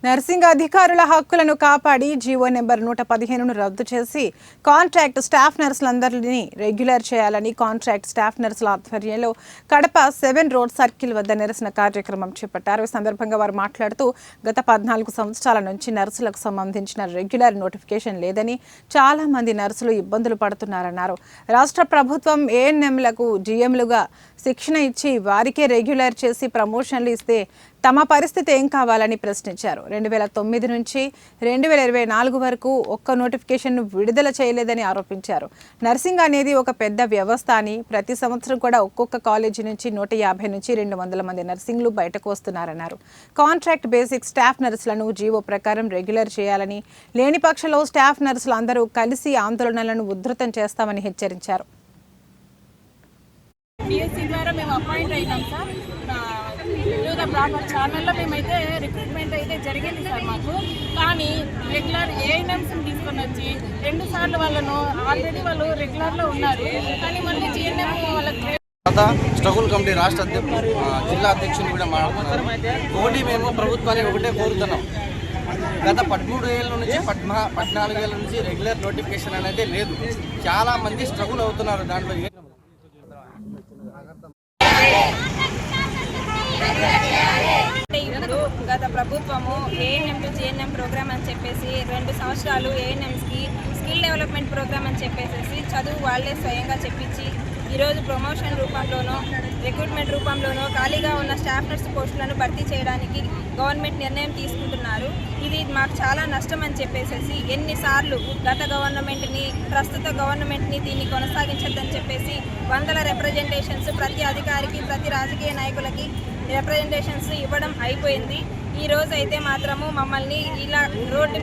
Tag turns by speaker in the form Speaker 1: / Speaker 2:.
Speaker 1: Nursing అధికారుల హక్కులను కాపాడి జీవో నెంబర్ 115ను రద్దు చేసి కాంట్రాక్ట్ స్టాఫ్ నర్సులందరినీ రెగ్యులర్ చేయాలని కాంట్రాక్ట్ స్టాఫ్ నర్సుల ఆధ్వర్యంలో కడప 7 రోడ్ సర్కిల్ వద్ద నిరసన కార్యక్రమం చేపట్టారు. ఈ సందర్భంగా వారు మాట్లాడుతూ గత 14 సంవత్సరాల నుంచి నర్సులకు సంబంధించిన రెగ్యులర్ నోటిఫికేషన్ లేదని చాలా మంది నర్సులు ఇబ్బందులు పడుతున్నారన్నారు. రాష్ట్ర ప్రభుత్వం ఏఎన్ఎంలకు జీఎంలుగా శిక్షణ ఇచ్చి వారికే రెగ్యులర్ చేసి ప్రమోషన్లు ఇస్తే తమ పరిస్థితి ఏం కావాలని ప్రశ్నించారు. 2009 నుంచి 2024 వరకు ఒక్క నోటిఫికేషన్ను విడుదల చేయలేదని ఆరోపించారు. నర్సింగ్ అనేది ఒక పెద్ద వ్యవస్థ అని ప్రతి సంవత్సరం కూడా ఒక్కొక్క కాలేజీ నుంచి 150 నుంచి 200 మంది నర్సింగ్లు బయటకు వస్తున్నారన్నారు. కాంట్రాక్ట్ బేసిక్ స్టాఫ్ నర్సులను జీవో ప్రకారం రెగ్యులర్ చేయాలని, లేని పక్షంలో స్టాఫ్ నర్సులు అందరూ కలిసి ఆందోళనలను ఉధృతం చేస్తామని హెచ్చరించారు.
Speaker 2: డిఎస్సి ద్వారా మేము అపాయింట్ అయినాం సార్. వివిధ ప్రాపర్ ఛానల్లో మేమైతే రిక్రూట్మెంట్ అయితే జరిగింది సార్ మాకు. కానీ రెగ్యులర్ ఏఎన్ఎంస్ని తీసుకొని వచ్చి 2 సార్లు వాళ్ళను ఆల్రెడీ వాళ్ళు రెగ్యులర్లో ఉన్నారు, కానీ మళ్ళీ జిఎన్ఎం వాళ్ళకి
Speaker 3: స్ట్రగుల్ కమిటీ రాష్ట్ర జిల్లా అధ్యక్షులు కూడా మాట్లాడుతున్నారు. ఒకటి మేము ప్రభుత్వాన్ని ఒకటే కోరుతున్నాం. గత 13 ఏళ్ళ నుంచి 14 ఏళ్ళ నుంచి రెగ్యులర్ నోటిఫికేషన్ అనేది లేదు. చాలా మంది స్ట్రగుల్ అవుతున్నారు. దాంట్లో
Speaker 2: ఇప్పుడు గత ప్రభుత్వము ఏఎన్ఎం టు జిఎన్ఎం ప్రోగ్రామ్ అని చెప్పేసి 2 సంవత్సరాలు ఏఎన్ఎంస్కి స్కిల్ డెవలప్మెంట్ ప్రోగ్రామ్ అని చెప్పేసి చదువు వాళ్ళే స్వయంగా చెప్పించి ఈరోజు ప్రమోషన్ రూపంలోనో రిక్రూట్మెంట్ రూపంలోనో ఖాళీగా ఉన్న స్టాఫ్ నర్స్ పోస్టులను భర్తీ చేయడానికి గవర్నమెంట్ నిర్ణయం తీసుకుంటున్నారు. ఇది మాకు చాలా నష్టం అని చెప్పేసి ఎన్నిసార్లు గత గవర్నమెంట్ని, ప్రస్తుత గవర్నమెంట్ని దీన్ని కొనసాగించద్దని చెప్పేసి వందల రిప్రజెంటేషన్స్ ప్రతి అధికారికి, ప్రతి రాజకీయ నాయకులకి రిప్రజెంటేషన్స్ ఇవ్వడం అయిపోయింది. ఈ రోజు అయితే మాత్రము మమ్మల్ని ఇలా రోడ్డు